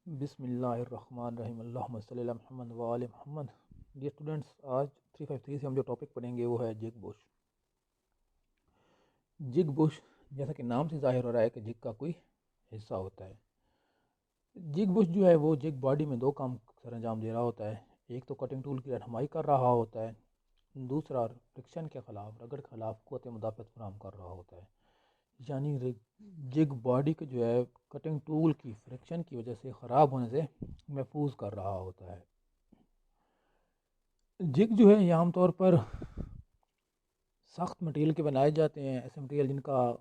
बिस्मिल्लाहिर्रहमानिर्रहीम अल्लाहुम्मा सल्ली अला मुहम्मद व आले मुहम्मद। डियर स्टूडेंट्स, आज 353 से हम जो टॉपिक पढ़ेंगे वो है जिग बुश। जिग बुश, जैसा कि नाम से ज़ाहिर हो रहा है कि जिग का कोई हिस्सा होता है। जिग बुश जो है वो जिग बॉडी में दो काम सर अंजाम दे रहा होता है। एक तो कटिंग टूल की रहनुमाई कर रहा होता है, दूसरा फ्रिक्शन के ख़िलाफ़, रगड़ के ख़िलाफ़ क़ुव्वत मुदाफ़अत फराहम कर रहा होता है। यानी जिग बॉडी को जो है कटिंग टूल की फ्रिक्शन की वजह से ख़राब होने से महफूज कर रहा होता है। जिग जो है ये आमतौर पर सख्त मटेरियल के बनाए जाते हैं, ऐसे मटेरियल जिनका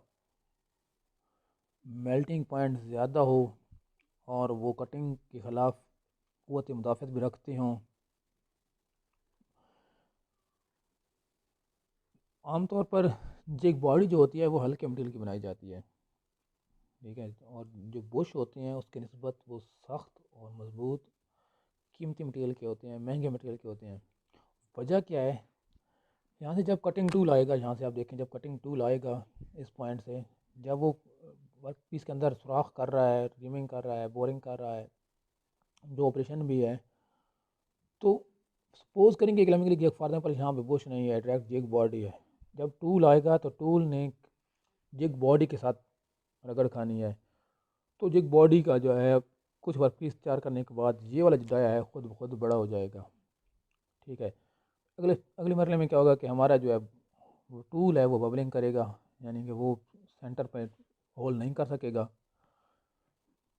मेल्टिंग पॉइंट ज़्यादा हो और वो कटिंग के ख़िलाफ़ क़ुव्वत मुदाफ़अत भी रखते हों। आमतौर पर जिग बॉडी जो होती है वो हल्के मटेरियल की बनाई जाती है, ठीक है। और जो बुश होते हैं उसके निस्बत वो सख्त और मज़बूत कीमती मटेरियल के होते हैं, महंगे मटेरियल के होते हैं। वजह क्या है? यहाँ से जब कटिंग टूल आएगा, यहाँ से आप देखें, जब कटिंग टूल आएगा इस पॉइंट से, जब वो वर्क पीस के अंदर सुराख कर रहा है, रिमिंग कर रहा है, बोरिंग कर रहा है, जो ऑपरेशन भी है, तो सपोज करेंगे इकोनॉमिकली कि फॉर एग्जाम्पल यहाँ पे बुश नहीं है, डायरेक्ट जिग बॉडी है। जब टूल आएगा तो टूल ने जिग बॉडी के साथ रगड़ खानी है, तो जिग बॉडी का जो है कुछ वर्क पीस तैयार करने के बाद ये वाला जो डाया है खुद ब खुद बड़ा हो जाएगा, ठीक है। अगले अगले मरले में क्या होगा कि हमारा जो है वो टूल है वो बबलिंग करेगा, यानी कि वो सेंटर पर होल नहीं कर सकेगा।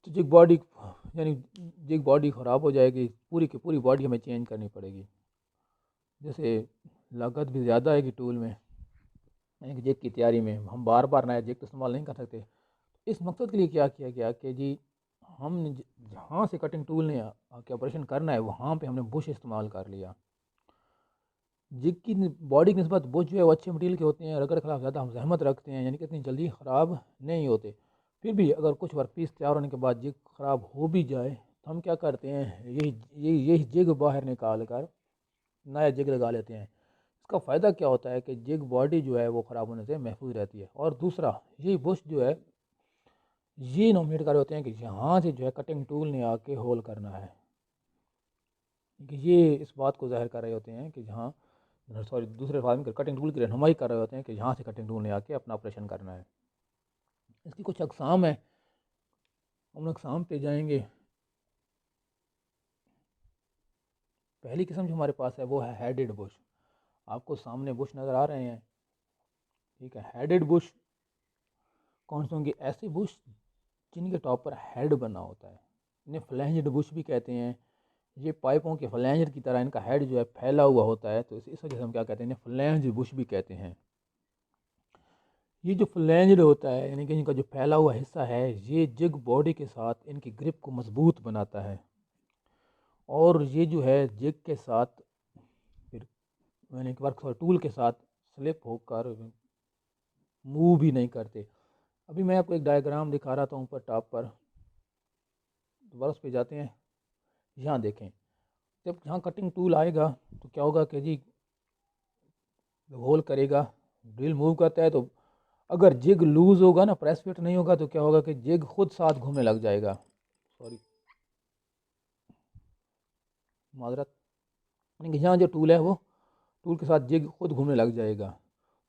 तो जिग बॉडी यानी जिग बॉडी ख़राब हो जाएगी, पूरी की पूरी बॉडी हमें चेंज करनी पड़ेगी। जैसे लागत भी ज़्यादा आएगी टूल में, यानी जिग की तैयारी में हम बार बार नया जिग तो इस्तेमाल नहीं कर सकते। इस मकसद के लिए क्या किया गया कि जी हम जहाँ से कटिंग टूल ने आके ऑपरेशन करना है वहाँ पे हमने बुश इस्तेमाल कर लिया। जिग की बॉडी की निस्बत बुश जो है वो अच्छे मटेरियल के होते हैं, रगड़ खिलाफ ज़्यादा हम जहमत रखते हैं, यानी कि इतनी जल्दी ख़राब नहीं होते। फिर भी अगर कुछ वर्क पीस तैयार होने के बाद जिग ख़राब हो भी जाए तो हम क्या करते हैं, यही जिग बाहर निकाल कर नया जिग लगा लेते हैं। इसका फ़ायदा क्या होता है कि जिग बॉडी जो है वो ख़राब होने से महफूज रहती है। और दूसरा, ये बुश जो है ये नॉमिनेट कर रहे होते हैं कि यहाँ से जो है कटिंग टूल ने आके होल करना है, कि ये इस बात को ज़ाहिर कर रहे होते हैं कि जहाँ सॉरी दूसरे अल्फाज में कटिंग टूल की रहनुमाई कर रहे होते हैं कि यहाँ से कटिंग टूल ने आके अपना ऑपरेशन करना है। इसकी कुछ अकसाम है, हम अकसाम पे जाएंगे। पहली किस्म जो हमारे पास है वो है हेडेड बुश। आपको सामने बुश नज़र आ रहे हैं, ठीक है। हेडेड बुश कौन से होंगे? ऐसे बुश जिनके टॉप पर हेड बना होता है, इन्हें फ्लैंज्ड बुश भी कहते हैं। ये पाइपों के फ्लैंज की तरह इनका हेड जो है फैला हुआ होता है, तो इस वजह से हम क्या कहते हैं, इन्हें फ्लैंज बुश भी कहते हैं। ये जो फ्लैंज्ड होता है, यानी कि इनका जो फैला हुआ हिस्सा है, ये जिग बॉडी के साथ इनकी ग्रिप को मजबूत बनाता है। और ये जो है जिग के साथ फिर यानी कि वर्क टूल के साथ स्लिप होकर मूव भी नहीं करते। अभी मैं आपको एक डायग्राम दिखा रहा था ऊपर टॉप पर, दोबारा उस पे जाते हैं। यहाँ देखें, जब यहाँ कटिंग टूल आएगा तो क्या होगा कि जी होल करेगा, ड्रिल मूव करता है, तो अगर जिग लूज़ होगा ना, प्रेस फिट नहीं होगा, तो क्या होगा कि जिग खुद साथ घूमने लग जाएगा। सॉरी, माजरत। यानी कि यहाँ जो टूल है वो टूल के साथ जिग खुद घूमने लग जाएगा।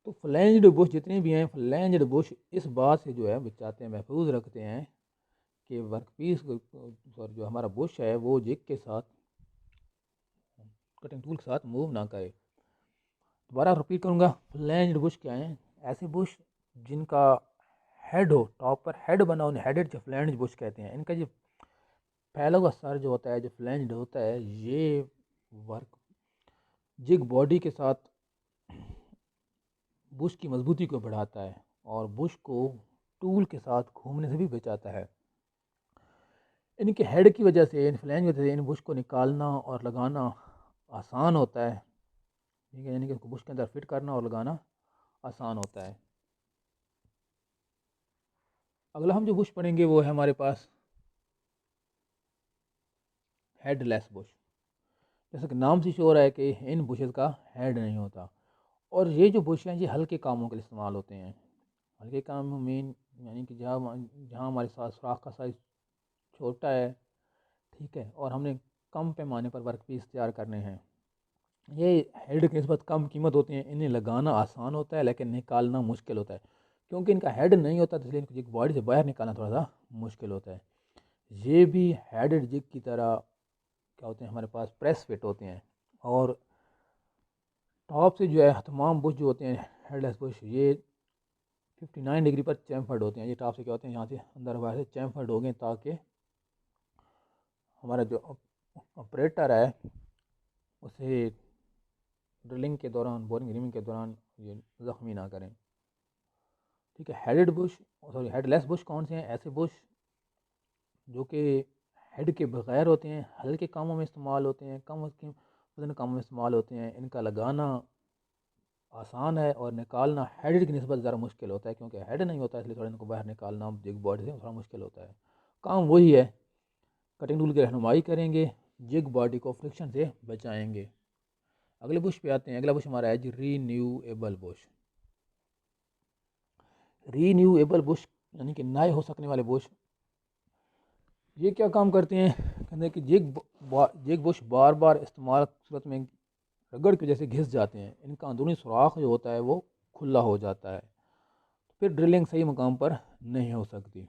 तो फ्लैंज्ड बुश जितने भी हैं, फ्लैंज्ड बुश इस बात से जो है बचाते हैं, महफूज रखते हैं कि वर्कपीस सॉरी जो हमारा बुश है वो जिग के साथ, कटिंग टूल के साथ मूव ना करे। दोबारा रिपीट करूँगा, फ्लैंज्ड बुश क्या है? ऐसे बुश जिनका हेड हो, टॉप पर हेड बना, उन्हें हेडेड जो फ्लैंज्ड बुश कहते हैं। इनका जो फैला हुआ सर जो होता है, जो फ्लैंज्ड होता है, ये वर्क जिग बॉडी के साथ बुश की मजबूती को बढ़ाता है और बुश को टूल के साथ घूमने से भी बचाता है। इनके हेड की वजह से, इन फ्लैंज की वजह से इन बुश को निकालना और लगाना आसान होता है, ठीक है। यानी कि उसको बुश के अंदर फिट करना और लगाना आसान होता है। अगला हम जो बुश पढ़ेंगे वो है हमारे पास हेडलेस बुश। जैसा कि नाम से शो हो रहा है कि इन बुशेस का हेड नहीं होता। और ये जो बुश हैं ये हल्के कामों के लिए इस्तेमाल होते हैं। हल्के काम में यानी कि जहाँ जहाँ हमारे साथ सुराख का साइज़ छोटा है, ठीक है, और हमने कम पैमाने पर वर्क पीस तैयार करने हैं। ये हेड की निस्बत कम कीमत होती हैं, इन्हें लगाना आसान होता है लेकिन निकालना मुश्किल होता है, क्योंकि इनका हेड नहीं होता, तो इसलिए इनको जिग बॉडी से बाहर निकालना थोड़ा सा मुश्किल होता है। ये भी हेडेड जिग की तरह क्या होते हैं, हमारे पास प्रेस फिट होते हैं, और टॉप से जो है तमाम बुश जो होते हैं हेडलेस बुश, ये 59 डिग्री पर चैम्फर्ड होते हैं। ये टॉप से क्या होते हैं, यहाँ से अंदर बाहर से चैम्फर्ड हो गए, ताकि हमारा जो ऑपरेटर है उसे ड्रिलिंग के दौरान, बोरिंग रिमिंग के दौरान ये ज़ख्मी ना करें। ठीक है, headed Bush, sorry headless Bush कौन से हैं? ऐसे बुश जो कि हेड के बगैर होते हैं, हल्के कामों में इस्तेमाल होते हैं, कम वजन कामों में इस्तेमाल होते हैं, इनका लगाना आसान है और निकालना हेड की निस्बत ज़रा मुश्किल होता है, क्योंकि हेड नहीं होता, इसलिए थोड़ा इनको बाहर निकालना जिग बॉडी से थोड़ा मुश्किल होता है। काम वही है, कटिंग टूल की रहनुमाई करेंगे, जिग बॉडी को फ्रिक्शन से बचाएंगे। अगले बुश पे आते हैं। अगला बुश हमारा है जी रीन्यूएबल बुश। रीन्यूएबल बुश यानी कि नए हो सकने वाले बुश, ये क्या काम करते हैं? कहते हैं कि जिग बुश बार बार इस्तेमाल सूरत में रगड़ की वजह से घिस जाते हैं, इनका अंदरूनी सुराख जो होता है वो खुला हो जाता है, फिर ड्रिलिंग सही मुकाम पर नहीं हो सकती।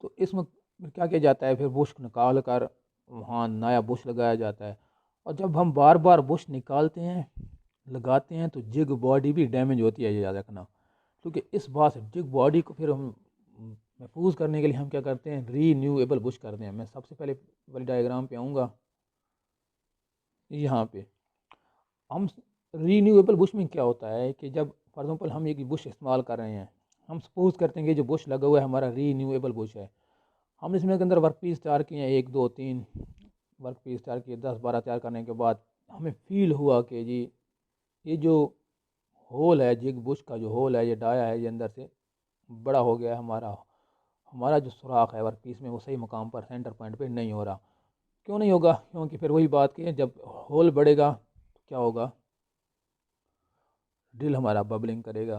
तो इसमें क्या किया जाता है, फिर बुश निकाल कर वहाँ नया बुश लगाया जाता है, और जब हम बार बार बुश निकालते हैं लगाते हैं तो जिग बॉडी भी डैमेज होती है, ये याद रखना। क्योंकि इस बात से जिग बॉडी को फिर हम महफूज करने के लिए हम क्या करते हैं, रीन्यूएबल बुश करते हैं। मैं सबसे पहले वाली डायग्राम पे आऊँगा, यहाँ पे हम रीन्यूएबल बुश में क्या होता है कि जब फॉर एग्जाम्पल हम एक बुश इस्तेमाल कर रहे हैं, हम सपोज करते हैं कि जो बुश लगा हुआ है हमारा रीन्यूएबल बुश है, हमने इसमें के अंदर वर्क पीस तैयार किए हैं, 1 2 3 वर्क पीस तैयार किए, 10 12 तैयार करने के बाद हमें फील हुआ कि जी ये जो होल है, जिग बुश का जो होल है, ये डाया है, ये अंदर से बड़ा हो गया है, हमारा हमारा जो सुराख है वर्क पीस में वो सही मुकाम पर सेंटर पॉइंट पे नहीं हो रहा। क्यों नहीं होगा? क्योंकि फिर वही बात की, जब होल बढ़ेगा तो क्या होगा, ड्रिल हमारा बबलिंग करेगा।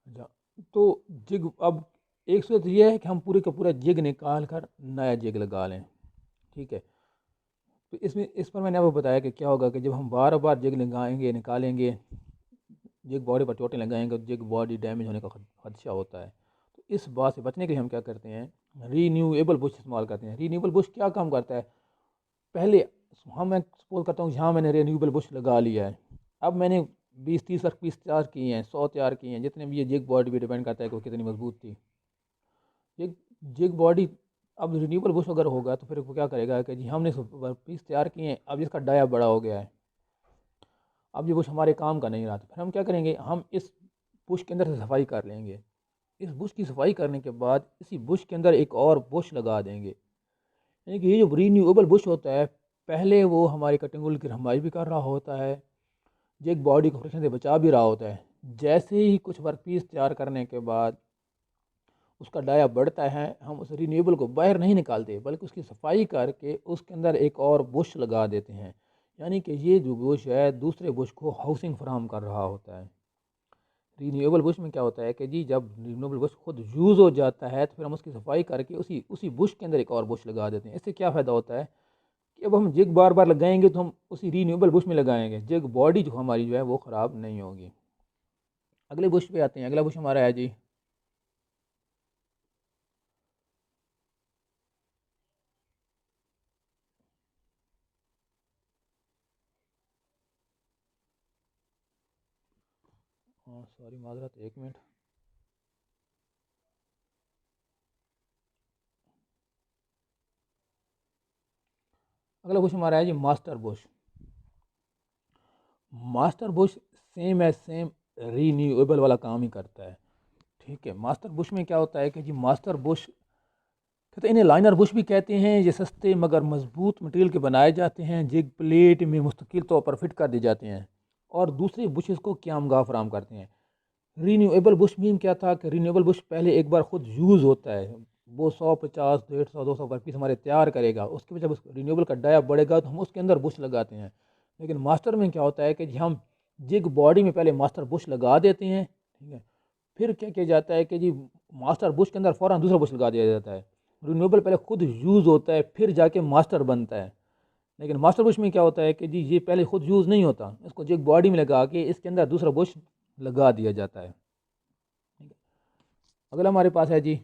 अच्छा, तो जिग अब एक सूरत यह है कि हम पूरे का पूरा जिग निकाल कर नया जिग लगा लें। ठीक है, तो इसमें इस पर मैंने आपको बताया कि क्या होगा कि जब हम बार बार जिग लगाएंगे निकालेंगे, जिग बॉडी पर चोटें लगाएंगे तो जिग बॉडी डैमेज होने का खदशा होता है। तो इस बात से बचने के लिए हम क्या करते हैं, रीन्यूएबल बुश इस्तेमाल करते हैं। रीन्यूएबल बुश क्या काम करता है, पहले मैं सपोज करता हूँ यहाँ मैंने रीन्यूएबल बुश लगा लिया है, अब मैंने 20 30 वर्क पीस तैयार किए हैं, 100 तैयार किए हैं, जितने भी, ये जिग बॉडी भी डिपेंड करता है कि वो कितनी मजबूत थी। जिग जिग बॉडी अब रिन्यूएबल बुश अगर होगा तो फिर वो क्या करेगा कि जी हमने वर्क पीस तैयार किए हैं, अब इसका डाया बड़ा हो गया है, अब ये बुश हमारे काम का नहीं रहा, तो फिर हम क्या करेंगे, हम इस बुश के अंदर से सफाई कर लेंगे। इस बुश की सफाई करने के बाद इसी बुश के अंदर एक और बुश लगा देंगे। यानी कि ये जो रीन्यूएबल बुश होता है, पहले वो हमारी कटिंग वूल की रहनुमाई भी कर रहा होता है, जिग बॉडी को फ्रिक्शन से बचा भी रहा होता है। जैसे ही कुछ वर्क पीस तैयार करने के बाद उसका डाया बढ़ता है, हम उस रीन्यूएबल को बाहर नहीं निकालते, बल्कि उसकी सफाई करके उसके अंदर एक और बुश लगा देते हैं। यानी कि ये जो बुश है दूसरे बुश को हाउसिंग फराहम कर रहा होता है। रीन्यूएबल बुश में क्या होता है कि जी जब रीन्यूएबल बुश खुद यूज़ हो जाता है तो फिर हम उसकी सफाई करके उसी उसी बुश के अंदर एक और बुश लगा देते हैं। इससे क्या फ़ायदा होता है कि अब हम जिग बार बार लगाएंगे तो हम उसी रीन्यूएबल बुश में लगाएंगे, जिग बॉडी जो हमारी जो है वो ख़राब नहीं होगी। अगले बुश पे आते हैं। अगला बुश हमारा है जी सॉरी माजरत, 1 मिनट। अगला बुश हमारा है जी master bush. Master bush same है, सेम रीन्यूएबल वाला काम ही करता है। ठीक है, मास्टर बुश में क्या होता है कि जी मास्टर बुश कहते हैं, इन्हें लाइनर बुश भी कहते हैं। ये सस्ते मगर मजबूत मटेरियल के बनाए जाते हैं, जिग प्लेट में मुस्तकिल तौर पर फिट कर दिए जाते हैं और दूसरे बुशेस को क़यामगाह फराहम करते हैं। रीन्यूएबल बुश में क्या था कि रीन्यूएबल बुश पहले एक बार खुद यूज़ होता है, वो 100 50 150 200 वर्क पीस हमारे तैयार करेगा, उसके बाद जब उस रीन्यूएबल का डाया बढ़ेगा तो हम उसके अंदर बुश लगाते हैं। लेकिन मास्टर में क्या होता है कि हम जिग बॉडी में पहले मास्टर बुश लगा देते हैं, ठीक है, फिर क्या किया जाता है कि जी मास्टर बुश के अंदर फ़ौरन दूसरा बुश लगा दिया जाता है। रिन्यूएबल पहले खुद यूज़ होता है फिर जाके मास्टर बनता है। लेकिन मास्टर बुश में क्या होता है कि जी ये पहले खुद यूज़ नहीं होता, इसको जो एक बॉडी में लगा के इसके अंदर दूसरा बुश लगा दिया जाता है। अगला हमारे पास है जी